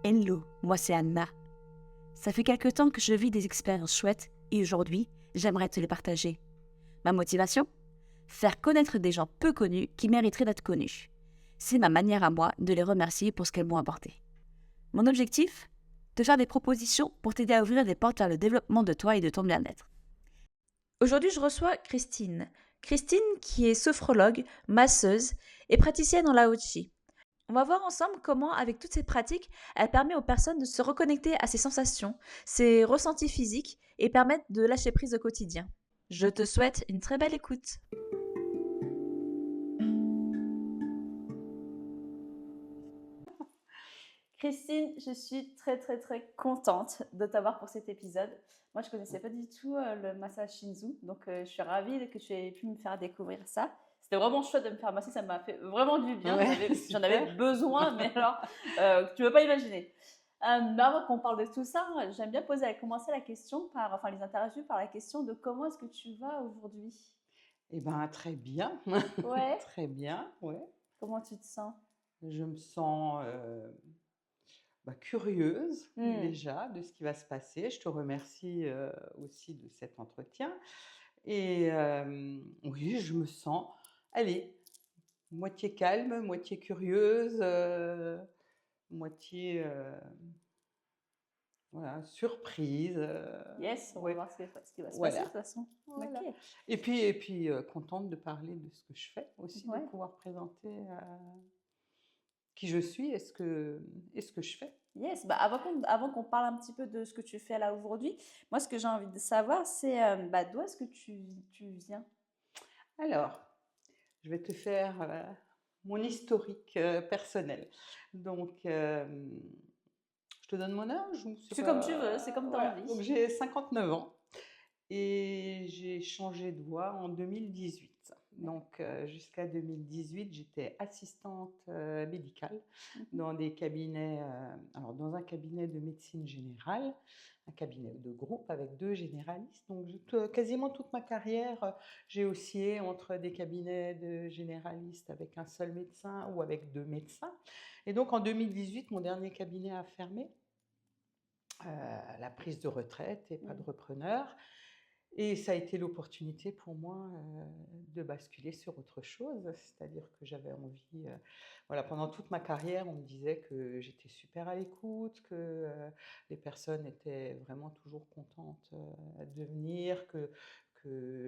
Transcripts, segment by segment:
Hello, moi c'est Anna. Ça fait quelque temps que je vis des expériences chouettes et aujourd'hui, j'aimerais te les partager. Ma motivation? Faire connaître des gens peu connus qui mériteraient d'être connus. C'est ma manière à moi de les remercier pour ce qu'elles m'ont apporté. Mon objectif? Te faire des propositions pour t'aider à ouvrir des portes vers le développement de toi et de ton bien-être. Aujourd'hui, je reçois Christine. Christine qui est sophrologue, masseuse et praticienne en Lao Tzu. On va voir ensemble comment, avec toutes ces pratiques, elle permet aux personnes de se reconnecter à ses sensations, ses ressentis physiques et permettre de lâcher prise au quotidien. Je te souhaite une très belle écoute. Christine, je suis très contente de t'avoir pour cet épisode. Moi, je ne connaissais pas du tout le massage Shinzu, donc je suis ravie que tu aies pu me faire découvrir ça. C'était vraiment chouette de me faire masser, ça m'a fait vraiment du bien. Ouais, J'en avais super. besoin, mais alors, tu ne veux pas imaginer. Mais avant qu'on parle de tout ça, j'aime bien commencer la question enfin les interviews par la question de comment est-ce que tu vas aujourd'hui? Eh ben, très bien. Ouais, Très bien, ouais. comment tu te sens? Je me sens curieuse Hmm. déjà de ce qui va se passer. Je te remercie aussi de cet entretien. Et oui, je me sens, allez, moitié calme, moitié curieuse, moitié voilà, surprise. Yes, on va Ouais, voir ce qui va se passer de voilà. toute façon. Voilà. Ok. Et puis contente de parler de ce que je fais aussi, de Ouais. pouvoir présenter qui je suis et ce que je fais. Yes, bah avant qu'on parle un petit peu de ce que tu fais là aujourd'hui, moi ce que j'ai envie de savoir c'est d'où est-ce que tu viens? Alors, je vais te faire mon historique personnel. Donc, je te donne mon âge ou c'est C'est comme tu veux, c'est pas... comme tu as Voilà, donc envie. j'ai 59 ans. Et j'ai changé de voie en 2018. D'accord. Donc, jusqu'à 2018, j'étais assistante médicale Mhm. dans des cabinets, alors dans un cabinet de médecine générale, un cabinet de groupe avec deux généralistes. Donc, quasiment toute ma carrière, j'ai oscillé entre des cabinets de généralistes avec un seul médecin ou avec deux médecins. Et donc, en 2018, mon dernier cabinet a fermé, la prise de retraite et pas de Mm. repreneur. Et ça a été l'opportunité pour moi de basculer sur autre chose, c'est-à-dire que j'avais envie, voilà, pendant toute ma carrière, on me disait que j'étais super à l'écoute, que les personnes étaient vraiment toujours contentes de venir, que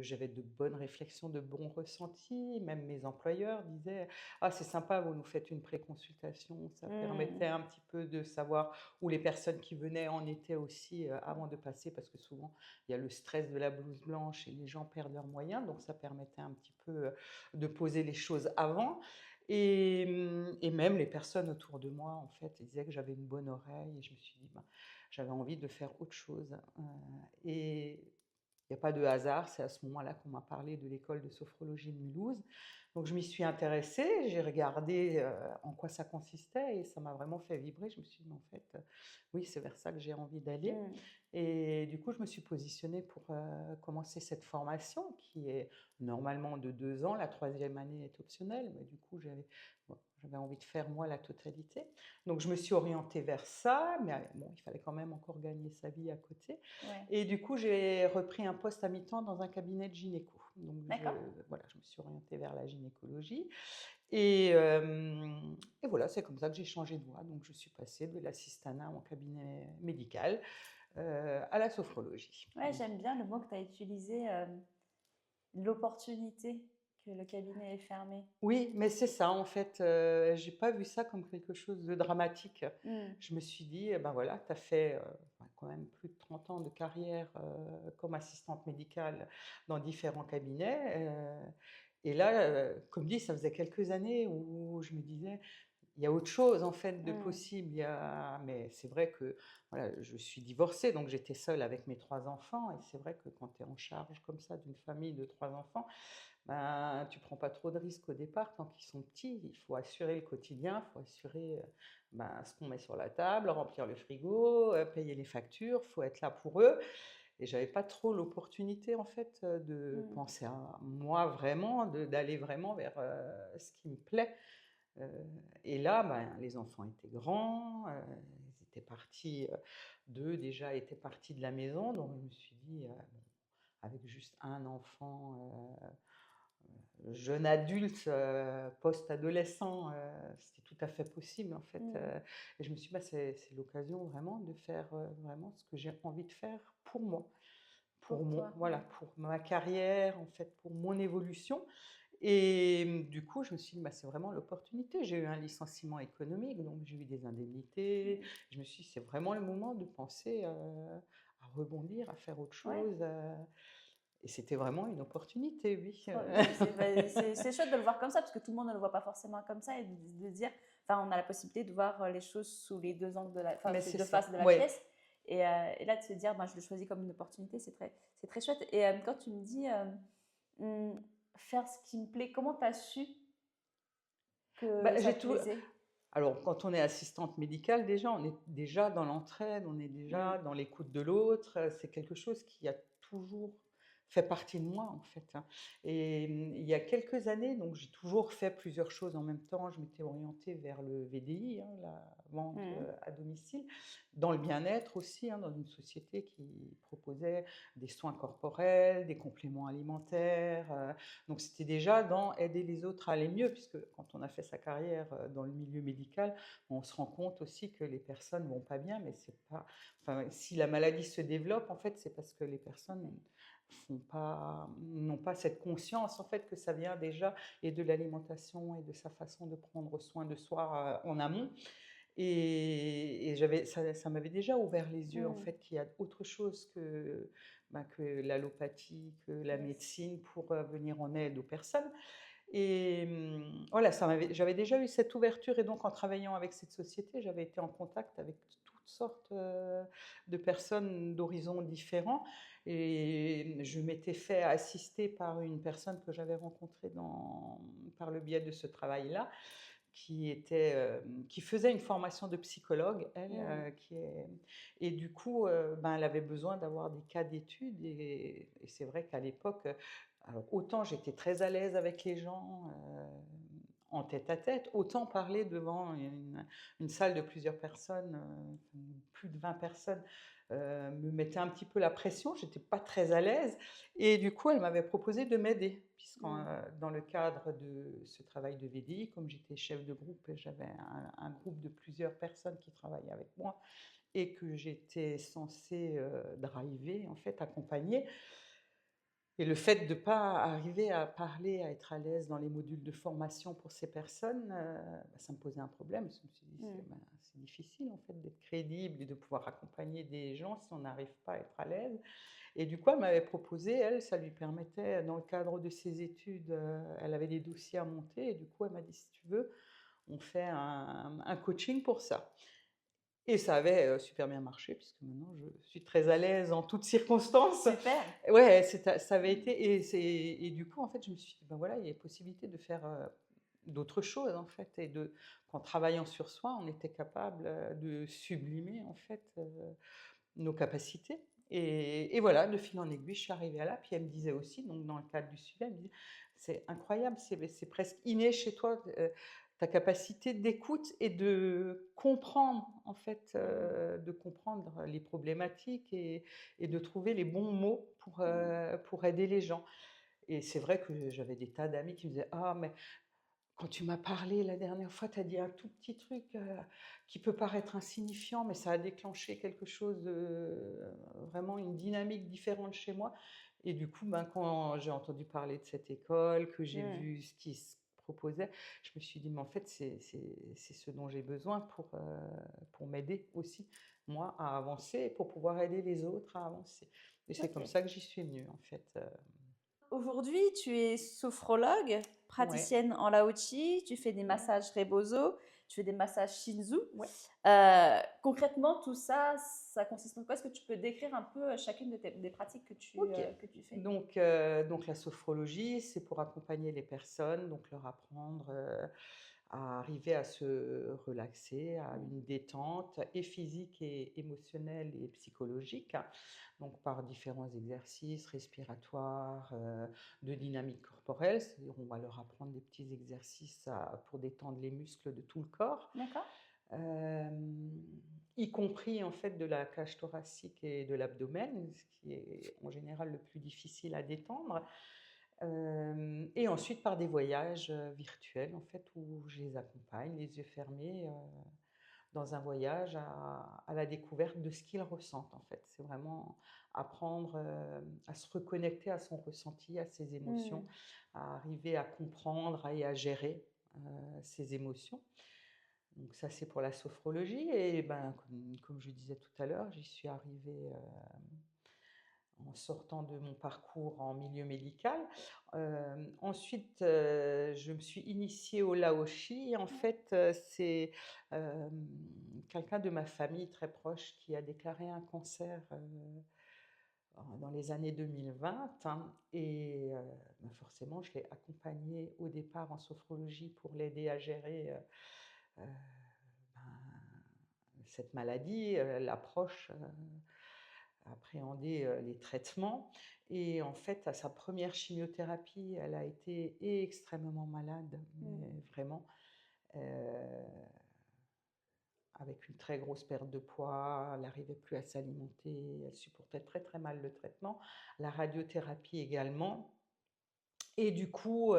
j'avais de bonnes réflexions, de bons ressentis. Même mes employeurs disaient: «Ah, c'est sympa, vous nous faites une préconsultation». Ça permettait Mm. un petit peu de savoir où les personnes qui venaient en étaient aussi avant de passer, parce que souvent, il y a le stress de la blouse blanche et les gens perdent leurs moyens, donc ça permettait un petit peu de poser les choses avant. Et même les personnes autour de moi, en fait, ils disaient que j'avais une bonne oreille et je me suis dit, ben, j'avais envie de faire autre chose. Et il n'y a pas de hasard, c'est à ce moment-là qu'on m'a parlé de l'école de sophrologie de Mulhouse. Donc je m'y suis intéressée, j'ai regardé en quoi ça consistait et ça m'a vraiment fait vibrer. Je me suis dit, mais en fait, oui, c'est vers ça que j'ai envie d'aller. Mm. Et du coup, je me suis positionnée pour commencer cette formation qui est normalement de 2 ans. La troisième année est optionnelle, mais du coup, j'avais envie de faire moi la totalité. Donc je me suis orientée vers ça, mais bon, il fallait quand même encore gagner sa vie à côté. Ouais. Et du coup, j'ai repris un poste à mi-temps dans un cabinet de gynéco. Donc, D'accord. voilà, je me suis orientée vers la gynécologie. Et voilà, c'est comme ça que j'ai changé de voie. Donc, je suis passée de l'assistanat en cabinet médical à la sophrologie. Ouais, j'aime bien le mot que tu as utilisé, l'opportunité que le cabinet est fermé. Oui, mais c'est ça, en fait, j'ai pas vu ça comme quelque chose de dramatique. Mm. Je me suis dit: «Eh ben, voilà, tu as fait, quand même plus de 30 ans de carrière, comme assistante médicale dans différents cabinets», et là, comme dit, ça faisait quelques années où je me disais: «Il y a autre chose, en fait, de Mm. possible». Mais c'est vrai que, voilà, je suis divorcée, donc j'étais seule avec mes 3 enfants et c'est vrai que quand tu es en charge comme ça d'une famille de 3 enfants, ben, tu prends pas trop de risques au départ tant qu'ils sont petits. Il faut assurer le quotidien, il faut assurer ben, ce qu'on met sur la table, remplir le frigo, payer les factures, il faut être là pour eux. Et j'avais pas trop l'opportunité en fait de Mm. penser à moi vraiment, d'aller vraiment vers ce qui me plaît. Et là, ben, les enfants étaient grands, ils étaient partis, 2 déjà étaient partis de la maison, donc je me suis dit, bon, avec juste un enfant, jeune adulte, post-adolescent, c'était tout à fait possible en fait, Mmh. et je me suis dit: «Bah, c'est l'occasion vraiment de faire, vraiment ce que j'ai envie de faire pour moi, pour Pour mon toi, voilà, ouais. pour ma carrière en fait, pour mon évolution». Et du coup, je me suis dit: «Bah, c'est vraiment l'opportunité». J'ai eu un licenciement économique, donc j'ai eu des indemnités. Mmh. Je me suis dit: «C'est vraiment le moment de penser, à rebondir, à faire autre Ouais. chose», et c'était vraiment une opportunité, oui. Trop bah, c'est chouette de le voir comme ça, parce que tout le monde ne le voit pas forcément comme ça et de dire enfin, on a la possibilité de voir, les choses sous les 2 angles de la enfin, Mais ces c'est 2 ça, faces de la ouais. pièce et là, de se dire: «Ben, je le choisis comme une opportunité», c'est très chouette et quand tu me dis, «Faire ce qui me plaît», comment tu as su que Bah, ça j'ai te tout plaisait? alors quand on est assistante médicale déjà, on est déjà dans l'entraide, on est déjà Mmh. dans l'écoute de l'autre, c'est quelque chose qui a toujours fait partie de moi, en fait, hein, et il y a quelques années, donc j'ai toujours fait plusieurs choses en même temps. Je m'étais orientée vers le VDI, hein, la vente, Mmh. à domicile, dans le bien-être aussi, hein, dans une société qui proposait des soins corporels, des compléments alimentaires, donc c'était déjà dans aider les autres à aller mieux, puisque quand on a fait sa carrière, dans le milieu médical, on se rend compte aussi que les personnes vont pas bien, mais c'est pas enfin, si la maladie se développe, en fait, c'est parce que les personnes n'ont pas cette conscience, en fait, que ça vient déjà et de l'alimentation et de sa façon de prendre soin de soi, en amont, et ça m'avait déjà ouvert les yeux, en Mmh. fait, qu'il y a autre chose que, bah, que l'allopathie, que la Yes. médecine pour, venir en aide aux personnes, et voilà, j'avais déjà eu cette ouverture, et donc en travaillant avec cette société, j'avais été en contact avec toutes sortes, de personnes d'horizons différents, et je m'étais fait assister par une personne que j'avais rencontrée par le biais de ce travail-là, qui faisait une formation de psychologue, elle, Mmh. et du coup, ben, elle avait besoin d'avoir des cas d'études, et c'est vrai qu'à l'époque, alors autant j'étais très à l'aise avec les gens, en tête-à-tête, autant parler devant une salle de plusieurs personnes, plus de 20 personnes, me mettait un petit peu la pression. J'étais pas très à l'aise, et du coup, elle m'avait proposé de m'aider puisqu'en, Mmh. dans le cadre de ce travail de VDI, comme j'étais chef de groupe et j'avais un groupe de plusieurs personnes qui travaillaient avec moi et que j'étais censée, driver, en fait, accompagner, et le fait de pas arriver à parler, à être à l'aise dans les modules de formation pour ces personnes, bah, ça me posait un problème. Je me suis dit: Mmh. C'est difficile, en fait, d'être crédible et de pouvoir accompagner des gens si on n'arrive pas à être à l'aise», et du coup, elle m'avait proposé, elle, ça lui permettait, dans le cadre de ses études, elle avait des dossiers à monter, et du coup, elle m'a dit: «Si tu veux, on fait un coaching pour ça». Et ça avait, super bien marché, puisque maintenant je suis très à l'aise en toutes circonstances. Super. Ouais, ça avait Mmh. été, et du coup, en fait, je me suis dit: «Ben, voilà, il y a possibilité de faire, d'autres choses, en fait», et qu'en travaillant sur soi, on était capable, de sublimer, en fait, nos capacités, et voilà, de fil en aiguille, je suis arrivée à là. Puis elle me disait aussi, donc dans le cadre du suivi, elle me disait: «C'est incroyable, c'est presque inné chez toi, ta capacité d'écoute et de comprendre, en fait, Mmh. de comprendre les problématiques, et de trouver les bons mots Mmh. pour aider les gens», et c'est vrai que j'avais des tas d'amis qui me disaient: «Ah mais quand tu m'as parlé la dernière fois, tu as dit un tout petit truc, qui peut paraître insignifiant, mais ça a déclenché quelque chose de vraiment une dynamique différente chez moi», et du coup, ben, quand j'ai entendu parler de cette école, que j'ai Mmh. vu ce qui se proposait, je me suis dit: «Mais en fait, c'est ce dont j'ai besoin pour m'aider aussi, moi, à avancer et pour pouvoir aider les autres à avancer», et c'est comme OK. ça que j'y suis venue, en fait, Aujourd'hui, tu es sophrologue, ouais, praticienne en Lao-Chi, tu fais des ouais, massages Rebozo, tu fais des massages Shinzu. ouais. Concrètement, tout ça, ça consiste en quoi? Est-ce que tu peux décrire un peu chacune des pratiques OK. que tu fais? Donc la sophrologie, c'est pour accompagner les personnes, donc leur apprendre, à arriver à se relaxer, à Mmh. une détente et physique et émotionnelle et psychologique, hein. Donc par différents exercices respiratoires, de dynamique corporelle, c'est-à-dire on va leur apprendre des petits exercices pour détendre les muscles de tout le corps. D'accord. Hem, y compris en fait de la cage thoracique et de l'abdomen, ce qui est en général le plus difficile à détendre. Et ensuite par des voyages, virtuels en fait où je les accompagne les yeux fermés, dans un voyage à la découverte de ce qu'ils ressentent en fait. C'est vraiment apprendre, à se reconnecter à son ressenti, à ses émotions, Mmh. à arriver à comprendre et à gérer, ses émotions. Donc ça, c'est pour la sophrologie et ben, comme je disais tout à l'heure, j'y suis arrivée, en sortant de mon parcours en milieu médical. Ensuite, je me suis initiée au laoshi. En fait, c'est, quelqu'un de ma famille très proche qui a déclaré un cancer, dans les années 2020, hein, et bah, forcément, je l'ai accompagné au départ en sophrologie pour l'aider à gérer, heu, ben, cette maladie, l'approche, appréhender, les traitements et en fait, à sa première chimiothérapie, elle a été extrêmement malade, Mmh. mais vraiment, heu, avec une très grosse perte de poids, elle n'arrivait plus à s'alimenter, elle supportait très, très mal le traitement, la radiothérapie également et du coup,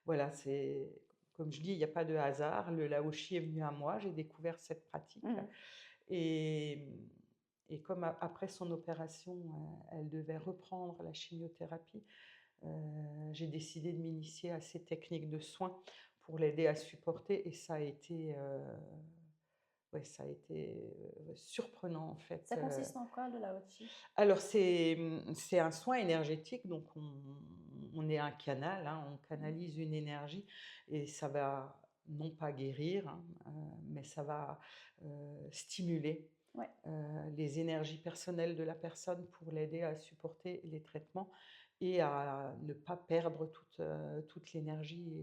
voilà, c'est comme je dis, il y a pas de hasard. Le laoshi est venu à moi, j'ai découvert cette pratique Mmh. et et comme après son opération, elle devait reprendre la chimiothérapie, j'ai décidé de m'initier à ces techniques de soins pour l'aider à supporter et ça a été, ouais, ça a été, surprenant en fait, Ça consiste en quoi le Lao-Chi? alors c'est un soin énergétique, donc on est un canal, hein, on Mmh. canalise une énergie et ça va non pas guérir, hein, mais ça va, stimuler, Ouais. les énergies personnelles de la personne pour l'aider à supporter les traitements et à ne pas perdre toute l'énergie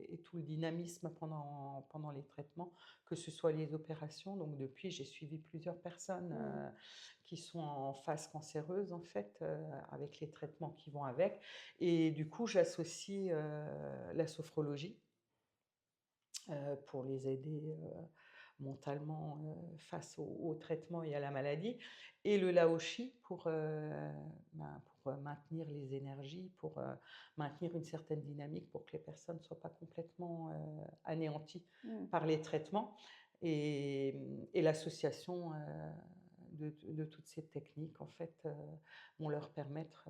et tout le dynamisme pendant les traitements, que ce soit les opérations. Donc depuis, j'ai suivi plusieurs personnes, Mmh. qui sont en phase cancéreuse en fait, avec les traitements qui vont avec et du coup j'associe, la sophrologie, pour les aider, mentalement, face au traitement et à la maladie et le laoshi pour maintenir les énergies, pour, maintenir une certaine dynamique pour que les personnes ne soient pas complètement, anéanties Mmh. par les traitements et l'association, de toutes ces techniques en fait, vont leur permettre,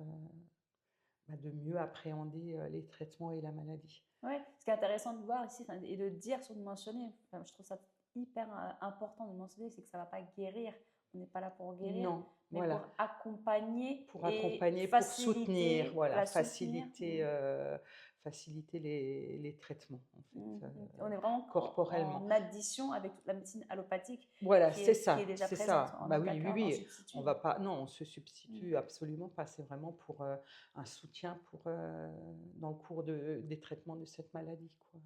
bah, de mieux appréhender, les traitements et la maladie. Ouais, ce qui est intéressant de voir ici, enfin, et de dire, sur de mentionner, enfin, je trouve ça hyper important de mentionner, c'est que ça ne va pas guérir. On n'est pas là pour guérir, Non, mais voilà. pour accompagner Pour et accompagner, pour soutenir, faciliter, voilà, voilà, soutenir. faciliter les traitements en fait, On est vraiment corporellement. en addition avec toute la médecine allopathique Voilà, qui est déjà c'est présente. ça. On Bah, est oui, oui, d'accord, en oui, on substitut. va pas non, on se Mm. substitue absolument pas. C'est vraiment pour, un soutien pour, dans le cours des traitements de cette maladie, quoi,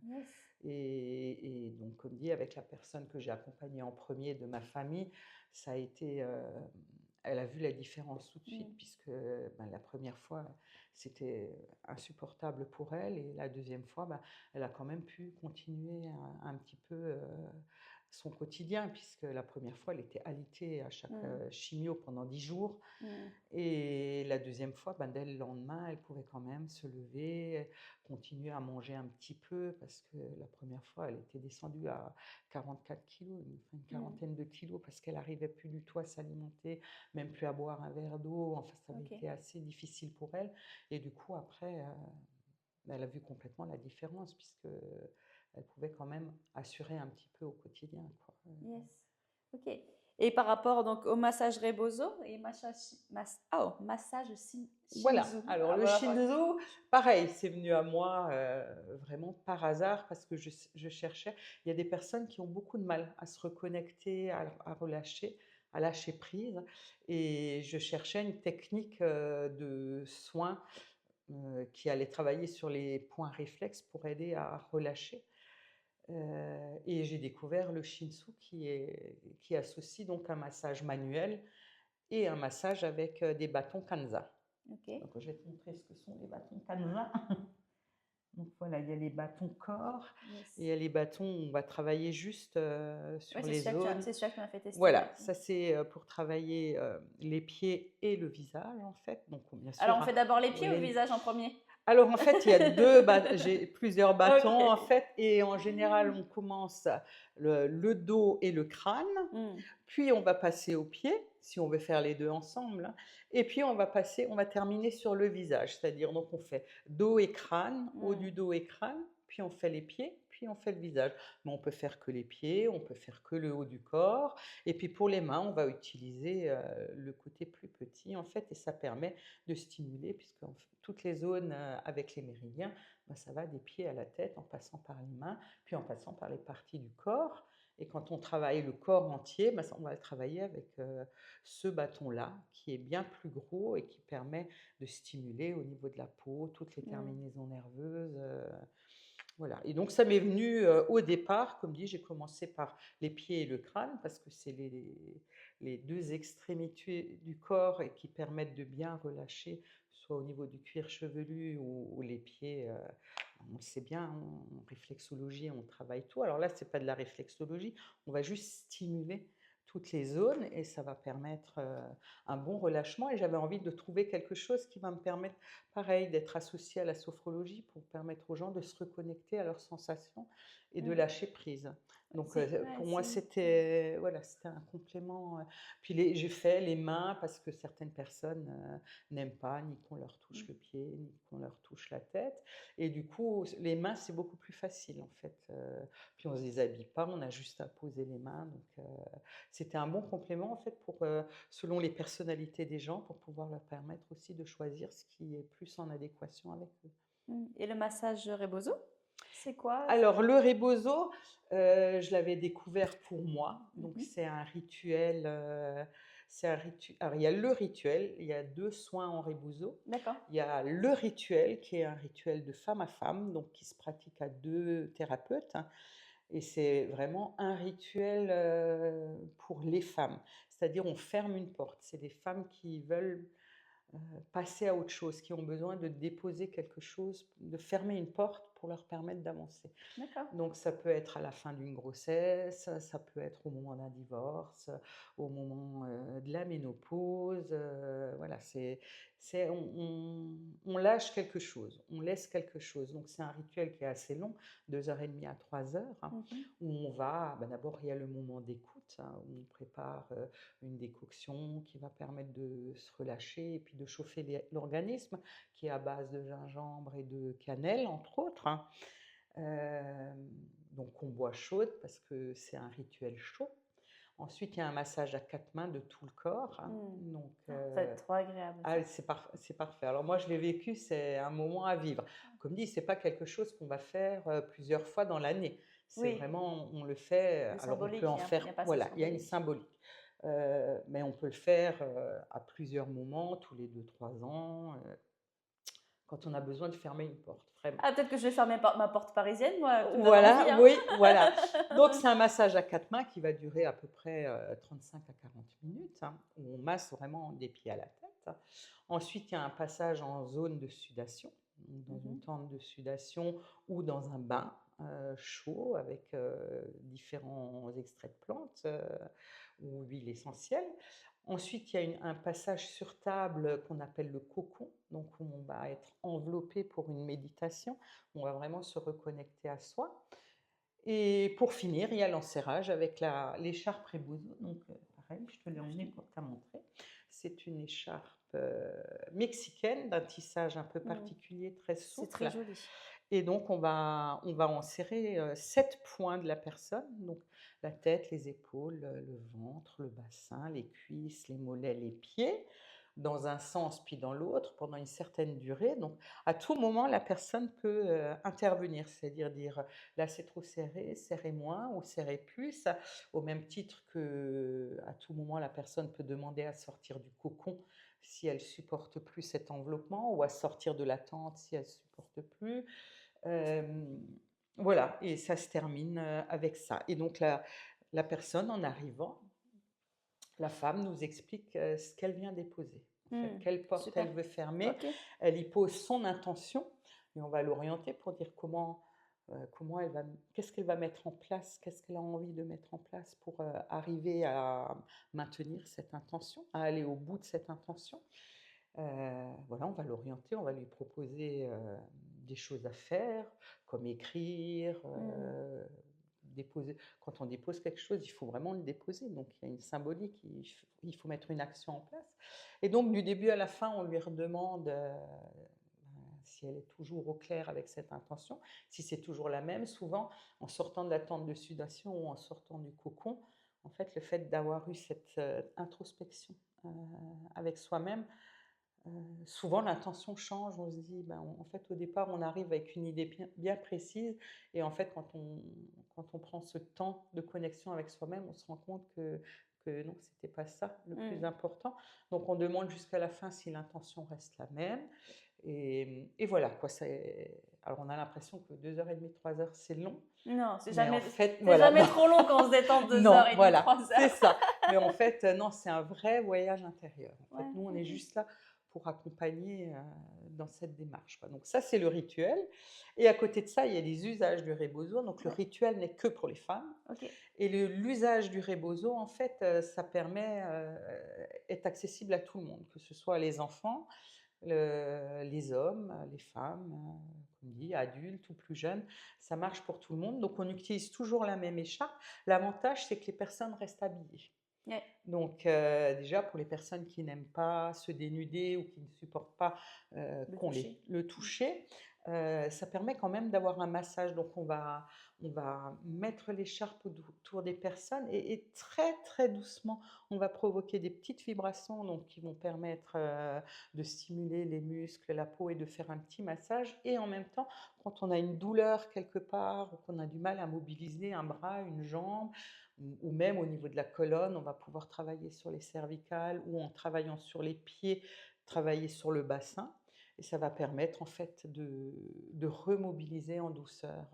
Yes. et donc comme dit, avec la personne que j'ai accompagnée en premier de ma famille, ça a été, elle a vu la différence tout de suite Mm. puisque, ben, la première fois, c'était insupportable pour elle et la deuxième fois, bah, elle a quand même pu continuer un petit peu, son quotidien puisque la première fois, elle était alitée à chaque, Mm. chimio pendant 10 jours Mm. et la deuxième fois, ben, dès le lendemain, elle pouvait quand même se lever, continuer à manger un petit peu parce que la première fois, elle était descendue à 44 kilos, une Mm. quarantaine de kilos parce qu'elle arrivait plus du tout à s'alimenter, même plus à boire un verre d'eau. Enfin, ça avait Ok. été assez difficile pour elle et du coup après, elle a vu complètement la différence puisque, elle pouvait quand même assurer un petit peu au quotidien, quoi. Yes. Ok. Et par rapport donc au massage Rebozo et massage Voilà, Shinzu. alors Ah, le voilà, Shinzo, pareil, c'est venu à moi, vraiment par hasard parce que je cherchais il y a des personnes qui ont beaucoup de mal à se reconnecter, à relâcher, à lâcher prise et je cherchais une technique, de soins, qui allait travailler sur les points réflexes pour aider à relâcher, et j'ai découvert le Shinsu qui associe donc un massage manuel et un massage avec, des bâtons Kanza. ok. Donc, je vais te montrer ce que sont les bâtons Canva. Donc voilà, il y a les bâtons corps et il y Yes. a les bâtons où on va travailler juste, Oui, sur les zones. c'est celui-là que tu m'as fait tester, Voilà, ouais. ça c'est, pour travailler, les pieds et le visage en fait. Donc bien Alors, sûr, on hein, fait d'abord les pieds ou le les visage en premier? alors en fait, il y a 2 j'ai plusieurs bâtons en Ok. fait et en général, on commence le dos et le crâne, Hmm. puis on va passer aux pieds, si on veut faire les 2 ensemble, hein, et puis on va terminer sur le visage. C'est-à-dire donc on fait dos et crâne, haut Hmm. du dos et crâne, puis on fait les pieds, puis on fait le visage. Mais on peut faire que les pieds, on peut faire que le haut du corps et puis pour les mains, on va utiliser, le côté plus petit en fait et ça permet de stimuler puisque toutes les zones, avec les méridiens, bah, ça va des pieds à la tête en passant par les mains, puis en passant par les parties du corps et quand on travaille le corps entier, bah, ça on va le travailler avec, ce bâton-là qui est bien plus gros et qui permet de stimuler au niveau de la peau, toutes les Hmm. terminaisons nerveuses, voilà et donc ça m'est venu, au départ, comme dit, j'ai commencé par les pieds et le crâne parce que c'est les 2 extrémités du corps et qui permettent de bien relâcher, soit au niveau du cuir chevelu ou les pieds, on le sait bien, en réflexologie, on travaille tout. Alors là, c'est pas de la réflexologie, on va juste stimuler toutes les zones et ça va permettre, un bon relâchement et j'avais envie de trouver quelque chose qui va me permettre, pareil, d'être associé à la sophrologie pour permettre aux gens de se reconnecter à leurs sensations et de Hmm. lâcher prise. Donc, Ouais, pour moi, c'est... c'était voilà, c'était un complément, puis j'ai fait les mains parce que certaines personnes, n'aiment pas ni qu'on leur touche Hmm. le pied, ni qu'on leur touche la tête et du coup, les mains, c'est beaucoup plus facile, en fait, puis on ne se déshabille pas, on a juste à poser les mains donc c'était un bon complément, en fait, pour, selon les personnalités des gens, pour pouvoir leur permettre aussi de choisir ce qui est plus en adéquation avec eux. Hmm. Et le massage Rebozo, c'est quoi? Alors le rebozo, je l'avais découvert pour moi, donc Mhm. c'est un alors il y a le rituel, il y a 2 soins en rebozo. D'accord. Il y a le rituel qui est un rituel de femme à femme, donc qui se pratique à 2 thérapeutes, hein, et c'est vraiment un rituel, pour les femmes. C'est-à-dire on ferme une porte. C'est des femmes qui veulent passer à autre chose, qui ont besoin de déposer quelque chose, de fermer une porte pour leur permettre d'avancer. D'accord. Donc ça peut être à la fin d'une grossesse, ça peut être au moment d'un divorce, au moment, de la ménopause, voilà, on lâche quelque chose, on laisse quelque chose. Donc c'est un rituel qui est assez long, 2 heures et demie à 3 heures, hein, Mhm. où on va d'abord il y a le moment d'écoute, hein, où on prépare, une décoction qui va permettre de se relâcher et puis de chauffer l'organisme, qui est à base de gingembre et de cannelle, entre autres, hein. Donc on boit chaude parce que c'est un rituel chaud. Ensuite, il y a un massage à 4 mains de tout le corps, hein. Hmm. Donc, Ça va être trop agréable, ça. c'est parfait. Alors moi, je l'ai vécu, c'est un moment à vivre. Comme dit, c'est pas quelque chose qu'on va faire, plusieurs fois dans l'année. C'est Oui, vraiment on le fait, le alors on symbolique, peut en il y faire a un passage voilà, il y a une symbolique. symbolique. Mais on peut le faire, à plusieurs moments, tous les 2 3 ans, quand on a besoin de fermer une porte, vraiment. Ah, peut-être que je vais faire ma porte parisienne, moi. Tu me donnes envie, Voilà, hein? oui, voilà. Donc c'est un massage à 4 mains qui va durer à peu près, 35 à 40 minutes, hein, où on masse vraiment des pieds à la tête. Ensuite, il y a un passage en zone de sudation, donc dans une Mhm. tente de sudation ou dans un bain, chaud avec, différents extraits de plantes, ou huiles essentielles. Ensuite, il y a un passage sur table qu'on appelle le cocon, donc où on va être enveloppé pour une méditation. On va vraiment se reconnecter à soi. Et pour finir, il y a l'enserrage avec l'écharpe Rebozo. Donc, pareil, je te l'ai emmené pour te la montrer. C'est une écharpe mexicaine d'un tissage un peu Hmm. particulier, très C'est très souple. joli. Et donc, on va enserrer 7 points de la personne, donc la tête, les épaules, le ventre, le bassin, les cuisses, les mollets, les pieds, dans un sens puis dans l'autre pendant une certaine durée. Donc, à tout moment, la personne peut intervenir, c'est-à-dire dire là c'est trop serré, serrez moins ou serrez plus, au même titre que à tout moment la personne peut demander à sortir du cocon si elle supporte plus cet enveloppement ou à sortir de la tente si elle supporte plus. Hem, voilà et ça se termine, avec ça et donc la personne en arrivant, la femme nous explique, ce qu'elle vient déposer. En fait, Hmm. quelle porte Super. elle veut fermer. Ok. Elle y pose son intention. puis on va l'orienter pour dire comment elle va, qu'est-ce qu'elle va mettre en place, qu'est-ce qu'elle a envie de mettre en place pour arriver à maintenir cette intention, à aller au bout de cette intention. Voilà, on va l'orienter, on va lui proposer des choses à faire, comme écrire, déposer. Quand on dépose quelque chose, il faut vraiment le déposer. Donc il y a une symbolique, il faut mettre une action en place. Et donc du début à la fin, on lui redemande si elle est toujours au clair avec cette intention, si c'est toujours la même. Souvent, en sortant de la tente de sudation ou en sortant du cocon, en fait, le fait d'avoir eu cette introspection avec soi-même, souvent l'intention change. On se dit, ben, en fait, au départ, on arrive avec une idée bien précise, et en fait, quand on prend ce temps de connexion avec soi-même, on se rend compte que non, c'était pas ça le plus important. Donc, on demande jusqu'à la fin si l'intention reste la même. Et voilà, quoi. Alors, on a l'impression que 2h30, 3 heures, c'est long. Non, c'est Mais en jamais, fait, c'est voilà, jamais non. trop long quand on se détend 2 Non, heures et demie, voilà, 3 c'est heures. ça. Mais en fait, non, c'est un vrai voyage intérieur. En fait, Ouais, nous, on est ok. juste là pour accompagner dans cette démarche, quoi. Donc ça, c'est le rituel. Et à côté de ça, il y a les usages du rebozo. Donc le Ouais. rituel n'est que pour les femmes. Ok. Et l'usage du rebozo, en fait, ça permet, est accessible à tout le monde, que ce soit les enfants, les hommes, les femmes, comme dit, adultes ou plus jeunes. Ça marche pour tout le monde. Donc on utilise toujours la même écharpe. L'avantage, c'est que les personnes restent habillées. Ouais. Donc déjà, pour les personnes qui n'aiment pas se dénuder ou qui ne supportent pas le toucher, ça permet quand même d'avoir un massage. Donc on va mettre l'écharpe autour des personnes, et très très doucement, on va provoquer des petites vibrations, donc, qui vont permettre de stimuler les muscles, la peau, et de faire un petit massage. Et en même temps, quand on a une douleur quelque part, ou qu'on a du mal à mobiliser un bras, une jambe, ou même au niveau de la colonne, on va pouvoir travailler sur les cervicales, ou en travaillant sur les pieds, travailler sur le bassin. Et ça va permettre en fait de remobiliser en douceur.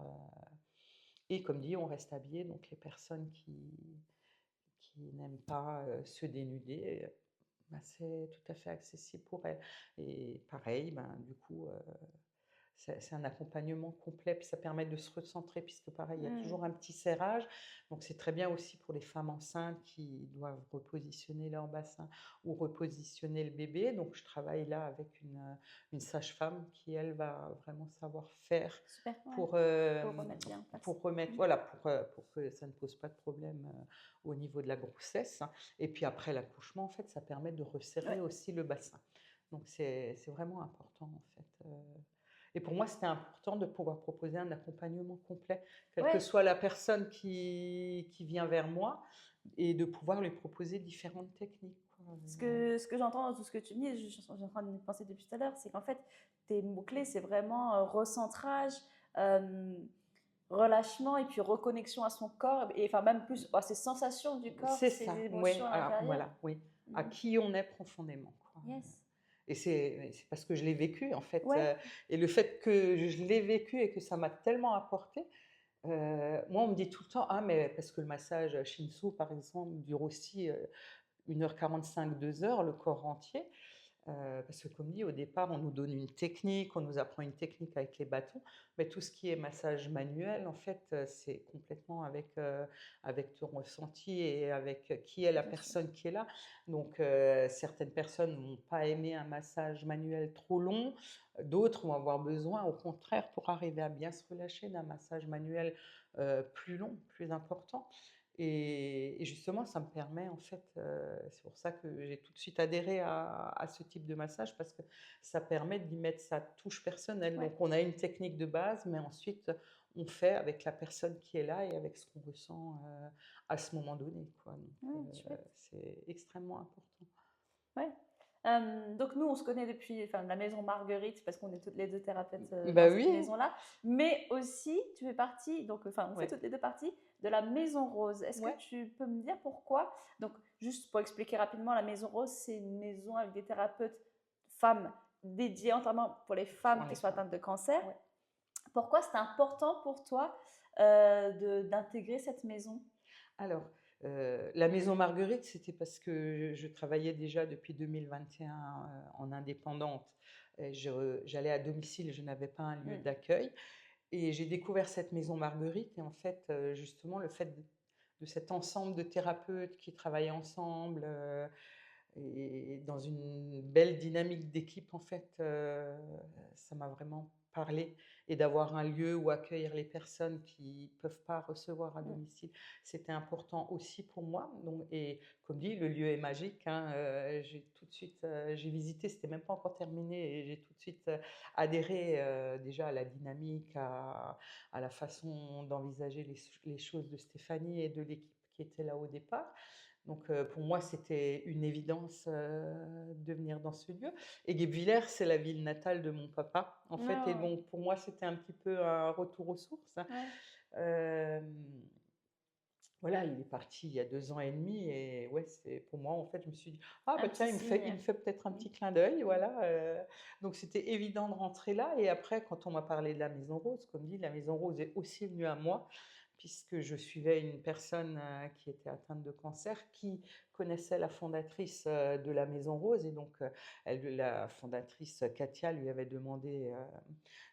Et comme dit, on reste habillé, donc les personnes qui n'aiment pas se dénuder, ben, c'est tout à fait accessible pour elles. Et pareil, ben, du coup, c'est un accompagnement complet, puis ça permet de se recentrer, puisque pareil, il y a toujours un petit serrage. Donc c'est très bien aussi pour les femmes enceintes qui doivent repositionner leur bassin ou repositionner le bébé. Donc je travaille là avec une sage-femme qui, elle, va vraiment savoir faire Super, ouais. pour, Pour remettre bien en place. pour remettre, voilà, pour que ça ne pose pas de problème au niveau de la grossesse. Et puis après l'accouchement, en fait, ça permet de resserrer Ouais. aussi le bassin. Donc c'est vraiment important, en fait. Et pour moi, c'était important de pouvoir proposer un accompagnement complet, quelle que Ouais. soit la personne qui vient vers moi, et de pouvoir lui proposer différentes techniques, quoi. Ce que j'entends dans tout ce que tu me dis, je suis en train de penser depuis tout à l'heure, c'est qu'en fait, tes mots-clés, c'est vraiment recentrage, euh, relâchement et puis reconnexion à son corps, et enfin même plus à ses sensations du corps, C'est ses ça, oui, émotions à l'intérieur. voilà, oui, à qui on est profondément, quoi. Yes. Et c'est parce que je l'ai vécu, en fait, Ouais. et le fait que je l'ai vécu et que ça m'a tellement apporté. Moi, on me dit tout le temps: «Ah, mais» parce que le massage Shinsu, par exemple, dure aussi 1h45, 2 heures, le corps entier. Parce que comme dit, au départ, on nous donne une technique, on nous apprend une technique avec les bâtons, mais tout ce qui est massage manuel, en fait, c'est complètement avec ton ressenti et avec qui est la Bien sûr. personne qui est là. Donc certaines personnes vont pas aimer un massage manuel trop long, d'autres vont avoir besoin, au contraire, pour arriver à bien se relâcher, d'un massage manuel plus long, plus important. Et justement, ça me permet, en fait, c'est pour ça que j'ai tout de suite adhéré à ce type de massage, parce que ça permet d'y mettre sa touche personnelle. Ouais. Donc on a une technique de base, mais ensuite on fait avec la personne qui est là et avec ce qu'on ressent à ce moment donné, quoi. Donc Ouais, chouette. c'est extrêmement important. Ouais. Donc nous, on se connaît depuis la maison Marguerite, parce qu'on est toutes les deux thérapeutes dans Bah cette oui, maison-là. Mais aussi, tu fais partie, donc on fait ouais, toutes les deux partie de la Maison Rose. Est-ce que ouais. tu peux me dire pourquoi? Donc, juste pour expliquer rapidement, la Maison Rose, c'est une maison avec des thérapeutes femmes dédiées entièrement pour les femmes Pour qui les sont femmes. atteintes de cancer. Ouais. Pourquoi c'est important pour toi d'intégrer cette maison? Alors, la Maison Marguerite, c'était parce que je travaillais déjà depuis 2021 en indépendante Et j'allais à domicile, je n'avais pas un lieu Mmh. d'accueil et j'ai découvert cette maison Marguerite et en fait, justement le fait de cet ensemble de thérapeutes qui travaillaient ensemble, et dans une belle dynamique d'équipe en fait, ça m'a vraiment parlé et d'avoir un lieu où accueillir les personnes qui peuvent pas recevoir à Mmh. domicile, c'était important aussi pour moi donc et comme dit, le lieu est magique, hein, j'ai tout de suite, j'ai visité, c'était même pas encore terminé et j'ai tout de suite, adhéré, déjà à la dynamique, à la façon d'envisager les choses de Stéphanie et de l'équipe qui était là au départ. Donc, pour moi, c'était une évidence, de venir dans ce lieu et Guebwiller, c'est la ville natale de mon papa, en fait et Oh! donc pour moi, c'était un petit peu un retour aux sources. Ouais. Hem, voilà, il est parti il y a 2 ans et demi et ouais, c'est pour moi, en fait, je me suis dit: «Ah Un bah petit tiens, il me signe. fait peut-être un Mmh. petit clin d'œil», Mmh. voilà, donc c'était évident de rentrer là et après quand on m'a parlé de la Maison Rose, comme dit, la Maison Rose est aussi venue à moi puisque je suivais une personne, qui était atteinte de cancer, qui connaissait la fondatrice, de la Maison Rose et donc, la fondatrice, Katia, lui avait demandé,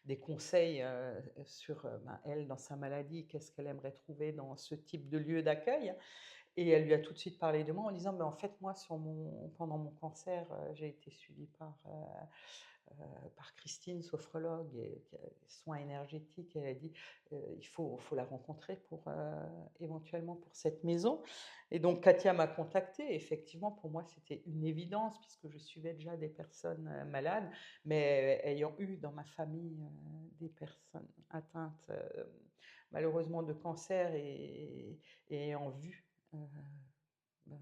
des conseils, sur, ben, elle, dans sa maladie, qu'est-ce qu'elle aimerait trouver dans ce type de lieu d'accueil et elle lui a tout de suite parlé de moi en disant: «Mais en fait, moi, pendant mon cancer, j'ai été suivie par Christine, sophrologue et qui a soins énergétiques. Elle a dit: «Il faut la rencontrer pour, éventuellement pour cette maison» et donc Katia m'a contactée. Effectivement, pour moi, c'était une évidence puisque je suivais déjà des personnes, malades, mais ayant eu dans ma famille, des personnes atteintes, malheureusement de cancer et ayant vu, ben,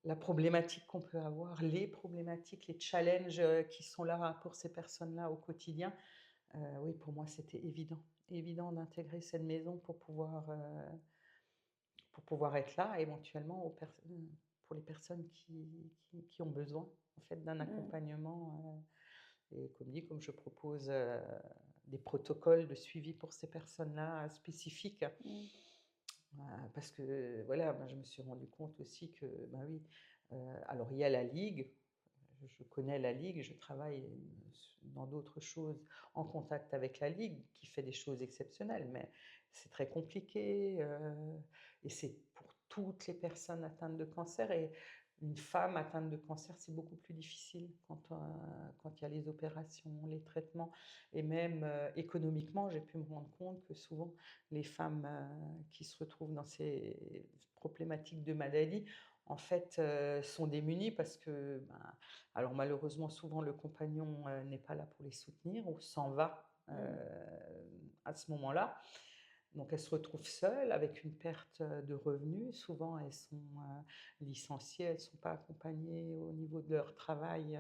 la problématique qu'on peut avoir, les problématiques, les challenges, qui sont là pour ces personnes-là au quotidien, oui, pour moi, c'était évident. Évident d'intégrer cette maison pour pouvoir être là éventuellement aux personnes pour les personnes qui ont besoin, en fait, d'un Mmh. accompagnement, et comme dit, comme je propose, des protocoles de suivi pour ces personnes-là, spécifiques. Mmh. Parce que voilà, ben, je me suis rendu compte aussi que, ben oui, alors il y a la ligue, je connais la ligue, je travaille, dans d'autres choses en contact avec la ligue qui fait des choses exceptionnelles, mais c'est très compliqué, et c'est pour toutes les personnes atteintes de cancer et une femme atteinte de cancer, c'est beaucoup plus difficile quand il y a les opérations, les traitements et même, économiquement, j'ai pu me rendre compte que souvent les femmes, qui se retrouvent dans ces problématiques de maladie, en fait, sont démunies parce que, ben, alors malheureusement, souvent le compagnon, n'est pas là pour les soutenir ou s'en va, Mmh. à ce moment-là. Donc elles se retrouvent seules avec une perte, de revenus. Souvent elles sont, licenciées, elles ne sont pas accompagnées au niveau de leur travail,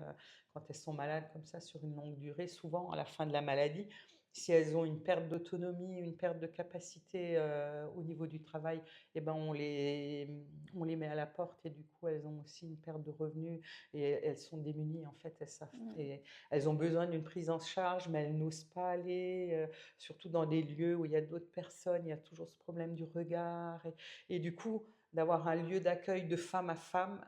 quand elles sont malades comme ça sur une longue durée. Souvent à la fin de la maladie, si elles ont une perte d'autonomie, une perte de capacité, au niveau du travail et ben on les met à la porte et du coup elles ont aussi une perte de revenus et elles sont démunies en fait, elles savent Mmh. et elles ont besoin d'une prise en charge mais elles n'osent pas aller, surtout dans des lieux où il y a d'autres personnes, il y a toujours ce problème du regard et du coup, d'avoir un lieu d'accueil de femme à femme,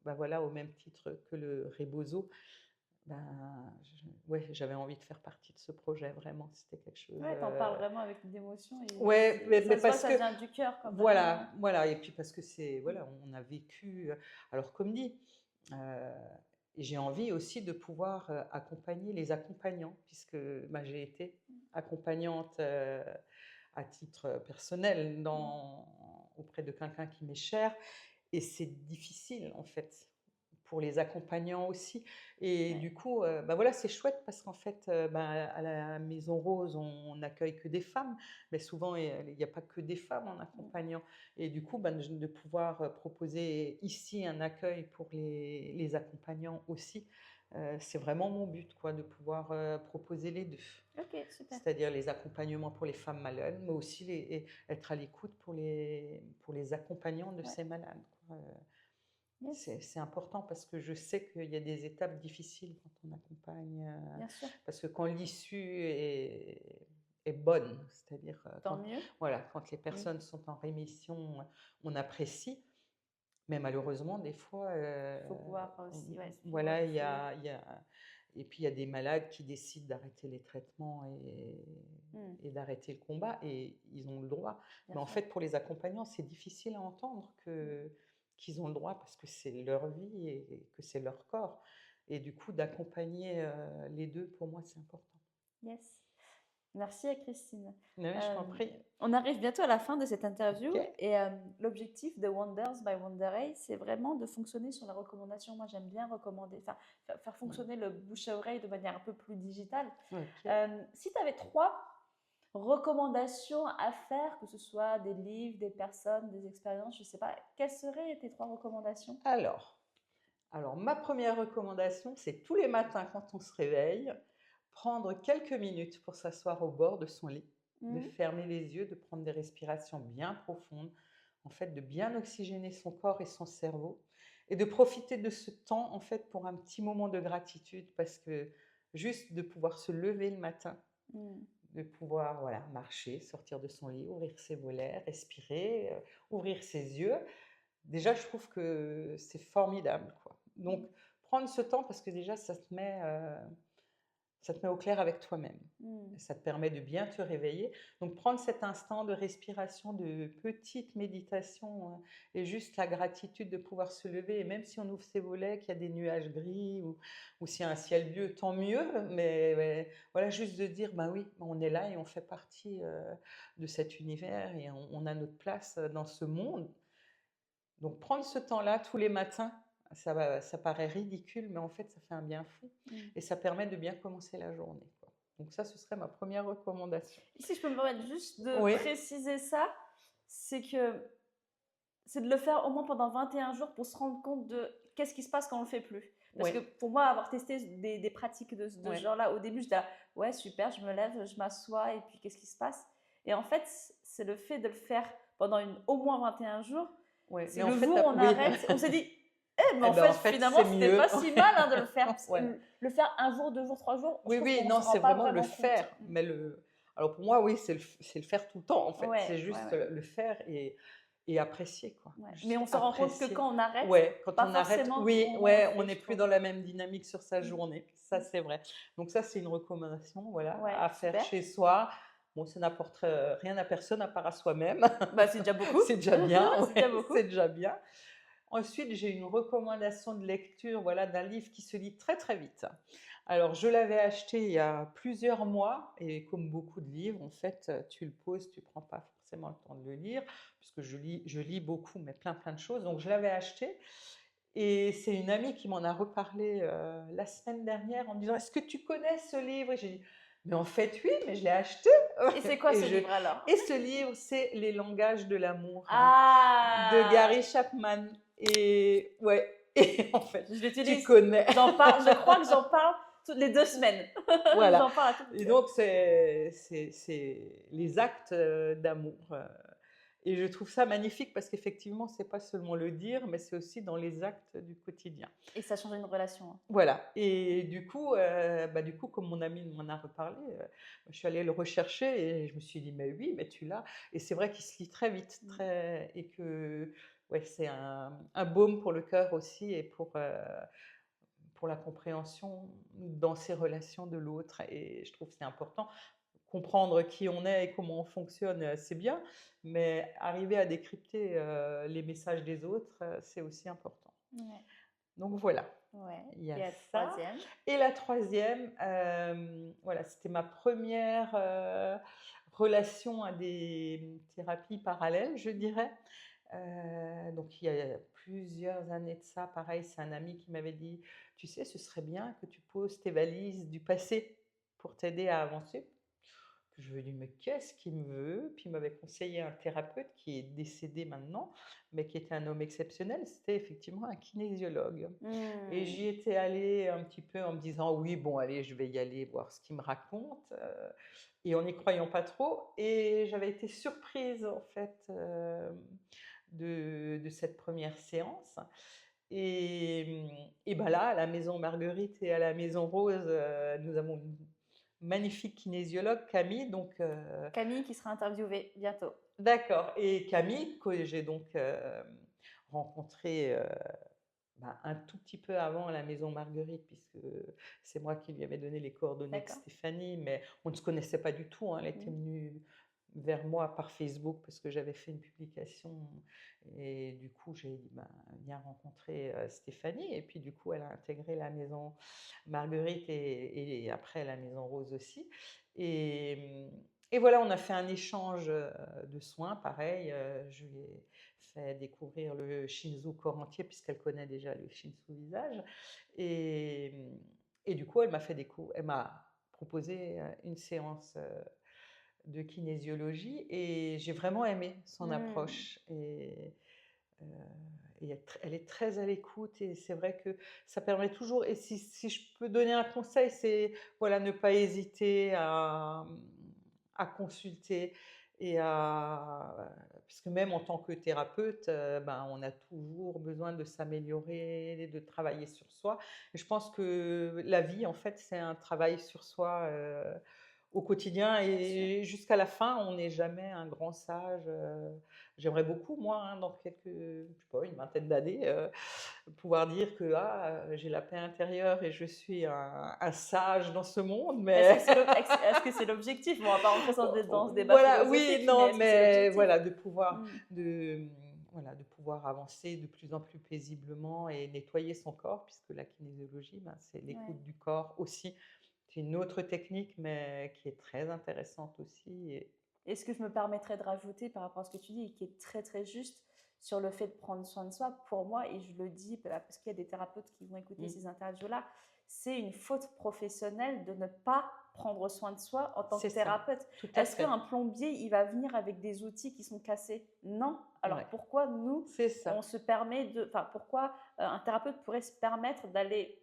bah, voilà, au même titre que le Rebozo, ben, ouais, j'avais envie de faire partie de ce projet vraiment, c'était quelque chose, Ouais, tu en parles vraiment avec d'émotion et ouais, c'est mais ça se voit, parce ça que vient du cœur, quoi, vraiment. voilà, voilà et puis parce que c'est Mmh. voilà, on a vécu, alors comme dit, heu et j'ai envie aussi de pouvoir, accompagner les accompagnants puisque, bah, j'ai été accompagnante, à titre, personnel Mmh. auprès de quelqu'un qui m'est cher et c'est difficile, en fait, pour les accompagnants aussi et Ouais. du coup, bah, voilà, c'est chouette parce qu'en fait, ben, à la Maison Rose, on n'accueille que des femmes, mais souvent il y a pas que des femmes en Mmh. accompagnant et du coup, ben, de pouvoir, proposer ici un accueil pour les accompagnants aussi, c'est vraiment mon but, quoi, de pouvoir, proposer les 2. OK, super. C'est-à-dire les accompagnements pour les femmes malades, mais aussi être à l'écoute pour les accompagnants de Ouais. ces malades, quoi, Yes, c'est important parce que je sais qu'il y a des étapes difficiles quand on accompagne, bien sûr. parce que quand l'issue est bonne, c'est-à-dire, Tant mieux. voilà, quand les Mmh. personnes sont en rémission, on apprécie, mais malheureusement des fois, Il faut pouvoir aussi, ouais, suivre voilà, le fil. il y a Et puis, il y a des malades qui décident d'arrêter les traitements Mmh, et d'arrêter le combat et ils ont le droit. bien Mais en sûr. fait, pour les accompagnants, c'est difficile à entendre qu'ils ont le droit parce que c'est leur vie et que c'est leur corps. Et du coup, d'accompagner, les 2 pour moi, c'est important. Yes. Merci à Christine. Mais je t'en prie. On arrive bientôt à la fin de cette interview OK. et l'objectif de Wonders by Wonderay, c'est vraiment de fonctionner sur la recommandation. Moi, j'aime bien recommander, enfin, faire fonctionner le bouche à oreille de manière un peu plus digitale. OK. Si tu avais 3 recommandations à faire, que ce soit des livres, des personnes, des expériences, je ne sais pas, quelles seraient tes 3 recommandations? Alors ma première recommandation, c'est tous les matins quand on se réveille, prendre quelques minutes pour s'asseoir au bord de son lit, de Mmh. fermer les yeux, de prendre des respirations bien profondes, en fait, de bien oxygéner son corps et son cerveau et de profiter de ce temps, en fait, pour un petit moment de gratitude parce que juste de pouvoir se lever le matin, Mmh. de pouvoir, voilà, marcher, sortir de son lit, ouvrir ses volets, respirer, ouvrir ses yeux. Déjà, je trouve que c'est formidable, quoi. Donc, prendre ce temps parce que déjà, ça te met au clair avec toi-même. Mmh. Ça te permet de bien te réveiller. Donc, prendre cet instant de respiration, de petite méditation, et juste la gratitude de pouvoir se lever. Et même si on ouvre ses volets, qu'il y a des nuages gris ou s'il y a un ciel bleu, tant mieux. Mais voilà, juste de dire, bah oui, on est là et on fait partie de cet univers et on a notre place dans ce monde. Donc prendre ce temps-là tous les matins, ça paraît ridicule, mais en fait, ça fait un bien fou Mmh. et ça permet de bien commencer la journée, quoi. Donc ça, ce serait ma première recommandation. Si je peux me permettre juste de Oui, préciser ça, c'est que c'est de le faire au moins pendant 21 jours pour se rendre compte de qu'est-ce qui se passe quand on le fait plus. Parce oui, que pour moi, avoir testé des pratiques de ce oui, genre-là, au début, j'étais là, ouais, super, je me lève, je m'assois, et puis qu'est-ce qui se passe? Et en fait, c'est le fait de le faire pendant au moins 21 jours. oui. C'est Mais en le fait, jour où on oui. arrête, on s'est dit, mais Eh en ben, fait, en fait, finalement, c'est c'était mieux. pas si mal hein, de le faire. Parce que Voilà. le faire un jour, 2 jours, 3 jours, je Oui, trouve oui, qu'on non, se rend c'est pas vraiment le vraiment compte. faire. Mais alors pour moi, oui, c'est le faire tout le temps, en fait. C'est Ouais, ouais, juste ouais. le faire et apprécier, quoi. Ouais. Mais Juste on se rend compte que apprécier. quand on arrête, Ouais, quand pas on arrête, forcément oui, qu'on le ouais, on fait, n'est je plus trouve. dans la même dynamique sur sa Mm. journée. Ça, c'est vrai. Donc ça, c'est une recommandation, voilà, Ouais, à faire super. chez soi. Bon, ça n'apporte rien à personne à part à soi-même. Bah, c'est déjà beaucoup. C'est déjà bien, C'est déjà ouais, beaucoup. c'est déjà bien. Ensuite, j'ai une recommandation de lecture, voilà, d'un livre qui se lit très très vite. Alors, je l'avais acheté il y a plusieurs mois et comme beaucoup de livres, en fait, tu le poses, tu prends pas forcément le temps de le lire, puisque je lis beaucoup, mais plein plein de choses. Donc, je l'avais acheté et c'est une amie qui m'en a reparlé la semaine dernière en me disant: «Est-ce que tu connais ce livre?» Et j'ai dit: «Mais en fait, oui, mais je l'ai acheté.» Et c'est quoi Et ce livre alors? ce livre, c'est Les langages de l'amour de Ah, Gary Chapman. Et ouais, et en fait, je tu l'utilise. connais. J'en parle, je crois que j'en parle toutes les 2 semaines. Voilà. J'en parle à toutes. Et donc, c'est les actes d'amour. Et je trouve ça magnifique parce qu'effectivement, c'est pas seulement le dire, mais c'est aussi dans les actes du quotidien. Et ça change une relation. Hein. Voilà. Et du coup, comme mon ami m'en a reparlé, je suis allée le rechercher et je me suis dit, mais oui, mais tu l'as. Et c'est vrai qu'il se lit très vite, Mm. et que ouais, c'est un baume pour le cœur aussi et pour la compréhension dans ses relations de l'autre. Et je trouve que c'est important. Comprendre qui on est et comment on fonctionne, c'est bien, mais arriver à décrypter les messages des autres, c'est aussi important. Ouais. Donc voilà. Ouais. Il y a Et la ça. troisième. Et la troisième, voilà, c'était ma première relation à des thérapies parallèles, je dirais. Donc il y a plusieurs années de ça, pareil, c'est un ami qui m'avait dit: «Tu sais, ce serait bien que tu poses tes valises du passé pour t'aider à avancer.» Je lui ai dit: «Mais qu'est-ce qu'il me veut?» Puis il m'avait conseillé un thérapeute qui est décédé maintenant, mais qui était un homme exceptionnel, c'était effectivement un kinésiologue. Et Mm. j'y étais allée un petit peu en me disant: «Oui, bon, allez, je vais y aller voir ce qu'il me raconte», et en n'y croyant pas trop. Et j'avais été surprise, en fait, de cette première séance. Et bah, là, à la Maison Marguerite et à la Maison Rose, nous avons une magnifique kinésiologue, Camille, donc Camille qui sera interviewée bientôt. d'accord. Et Camille, que j'ai donc rencontrée ben, un tout petit peu avant la maison Marguerite, puisque c'est moi qui lui avais donné les coordonnées de D'accord. Stéphanie, mais on ne se connaissait pas du tout, hein. Elle était Mmh. venue vers moi par Facebook parce que j'avais fait une publication et du coup j'ai dit ben, viens rencontrer Stéphanie et puis du coup elle a intégré la maison Marguerite et après la maison Rose aussi et voilà, on a fait un échange de soins, pareil. Je lui ai fait découvrir le Shinzu corps entier puisqu'elle connaît déjà le Shinzu visage. Et, et du coup, elle m'a proposé une séance de kinésiologie et j'ai vraiment aimé son Mmh. approche. Euh, elle est très à l'écoute et c'est vrai que ça permet toujours, et si je peux donner un conseil, c'est voilà, ne pas hésiter à consulter et parce que même en tant que thérapeute, ben, on a toujours besoin de s'améliorer, de travailler sur soi. Et je pense que la vie, en fait, c'est un travail sur soi au quotidien Bien sûr. et jusqu'à la fin, on n'est jamais un grand sage. J'aimerais beaucoup, moi, hein, dans quelques, je sais pas, une vingtaine d'années, pouvoir dire que j'ai la paix intérieure et je suis un sage dans ce monde, Est-ce mais que c'est est-ce que c'est l'objectif? Bon, on va pas rentrer dans ce débat voilà, oui, philosophique, mais non, est-ce que c'est mais l'objectif? voilà, de pouvoir, Mmh. voilà, de pouvoir avancer de plus en plus paisiblement et nettoyer son corps, puisque la kinésiologie, ben, c'est Ouais. l'écoute du corps aussi. C'est une autre technique, mais qui est très intéressante aussi. Et ce que je me permettrais de rajouter par rapport à ce que tu dis, et qui est très très juste sur le fait de prendre soin de soi, pour moi, et je le dis parce qu'il y a des thérapeutes qui vont écouter Mm, ces interviews-là, c'est une faute professionnelle de ne pas prendre soin de soi en tant que c'est ça, thérapeute. tout à Est-ce qu'un fait. plombier, il va venir avec des outils qui sont cassés? Non. Alors Ouais, pourquoi nous, c'est on ça, se permet de... Enfin, pourquoi un thérapeute pourrait se permettre d'aller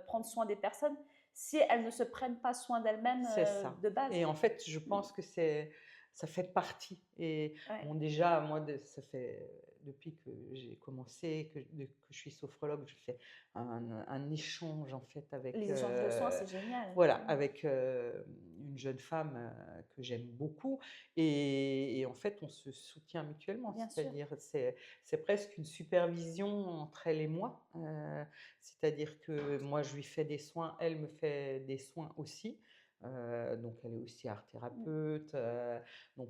prendre soin des personnes si elles ne se prennent pas soin d'elles-mêmes c'est ça. de base? Et en fait, je Mm. pense que ça fait partie. Et Ouais. bon, déjà, moi, ça fait depuis que j'ai commencé, que je suis sophrologue, je fais un échange en fait avec, Les échanges de soins, c'est génial. voilà, Mmh. avec une jeune femme que j'aime beaucoup. Et en fait, on se soutient mutuellement. Bien sûr, C'est-à-dire, c'est presque une supervision entre elle et moi. C'est-à-dire que moi, je lui fais des soins, elle me fait des soins aussi. Donc, elle est aussi art mmh, thérapeute. Donc,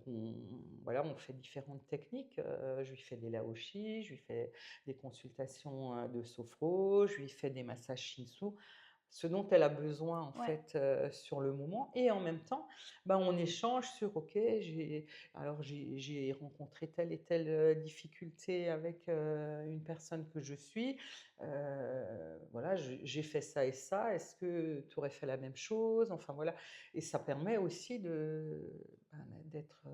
voilà, on fait différentes techniques. Je lui fais des laoshi, je lui fais des consultations de sophro, je lui fais des massages shinsu, ce dont elle a besoin en ouais, fait sur le moment. Et en même temps, ben, on échange sur OK, j'ai rencontré telle et telle difficulté avec une personne que je suis. Voilà, j'ai fait ça et ça. Est-ce que tu aurais fait la même chose? Enfin voilà. Et ça permet aussi d'être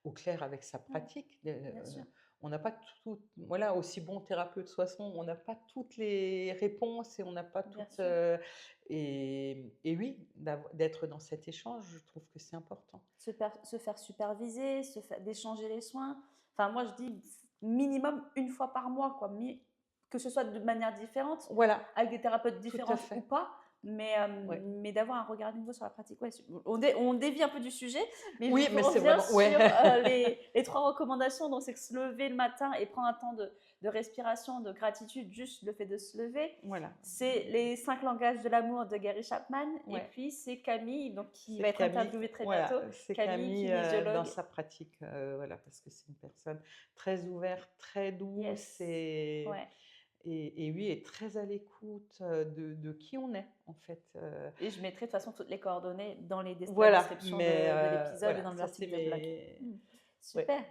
au clair avec sa ouais, pratique. bien sûr. On n'a pas tout, voilà, aussi bon thérapeute soit-on, on n'a pas toutes les réponses et on n'a pas Bien toutes. sûr. Et oui, d'être dans cet échange, je trouve que c'est important. Se faire superviser, d'échanger les soins. Enfin, moi, je dis minimum une fois par mois, quoi. Que ce soit de manière différente, Voilà, avec des thérapeutes tout à différentes ou fait. pas, Ouais. mais d'avoir un regard nouveau sur la pratique. Ouais, on dévie un peu du sujet, mais Oui, mais on c'est revient vraiment. Ouais. sur les trois recommandations. Donc, c'est se lever le matin et prendre un temps de respiration, de gratitude, juste le fait de se lever. Voilà. C'est les 5 langages de l'amour de Gary Chapman. Et Ouais. puis, c'est Camille, donc, qui va C'est être Camille. interviewée très bientôt. Voilà, c'est Camille, Camille dans kinésiologue. sa pratique. Voilà, parce que c'est une personne très ouverte, très douce Yes. Ouais. et oui, est très à l'écoute de qui on est, en fait. Et je mettrai de toute façon toutes les coordonnées dans la Voilà, description mais de l'épisode et voilà, dans ça c'est l'article de blog. mes. Ouais. Super.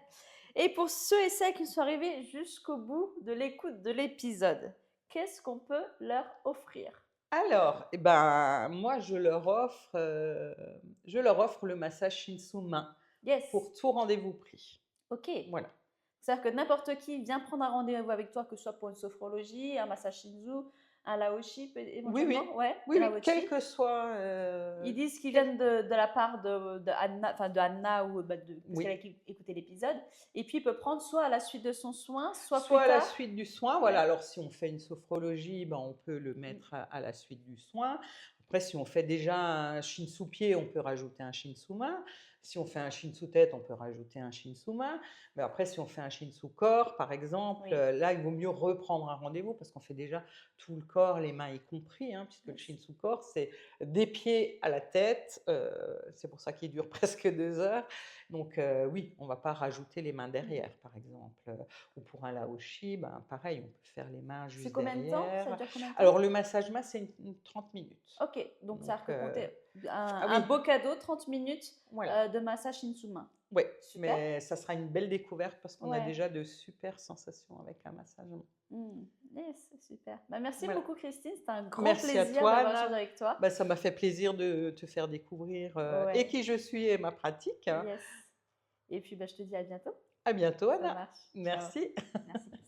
Et pour ceux et celles qui sont arrivés jusqu'au bout de l'écoute de l'épisode, qu'est-ce qu'on peut leur offrir? Alors, eh ben, moi, je leur offre le massage Shinsu main Yes. pour tout rendez-vous pris. Ok. Voilà. C'est-à-dire que n'importe qui vient prendre un rendez-vous avec toi, que ce soit pour une sophrologie, un massage shinzu, un laoshi Oui, éventuellement, oui, ouais, oui, un oui, quel laoshi. que soit. Ils disent qu'ils Quel- viennent de la part de Anna, enfin de Anna ou parce qu'elle a Oui. écouté l'épisode. Et puis il peut prendre soit à la suite de son soin, soit plus Soit à la tard. suite du soin, voilà. Ouais. Alors, si on fait une sophrologie, ben, on peut le mettre à la suite du soin. Après, si on fait déjà un shinsu pied, on peut rajouter un shinsu main. Si on fait un shin tête, on peut rajouter un shin main. Mais après, si on fait un shin corps, par exemple, Oui. là, il vaut mieux reprendre un rendez-vous parce qu'on fait déjà tout le corps, les mains y compris, hein, puisque le shin Yes. corps, c'est des pieds à la tête. C'est pour ça qu'il dure presque 2 heures. Donc, oui, on ne va pas rajouter les mains Mhm. derrière, par exemple. Ou pour un laoshi, ben, pareil, on peut faire les mains C'est juste combien de temps? Ça derrière. dure combien de temps? Alors, le massage main, c'est 30 minutes. Ok, donc ça Donc, a que compter ah un oui, beau cadeau, 30 minutes voilà. de massage Shinsumain. Ouais, Super. mais ça sera une belle découverte parce qu'on a Ouais. déjà de super sensations avec un massage. Yes, super. Bah, merci Voilà. beaucoup Christine, c'était un grand Merci à plaisir toi, d'avoir échangé Anna. avec toi. Bah, ça m'a fait plaisir de te faire découvrir et Ouais, qui je suis et ma pratique. yes. Et puis bah, je te dis à bientôt. À bientôt, Ça Anna. marche. Ciao. Merci. Merci Christine.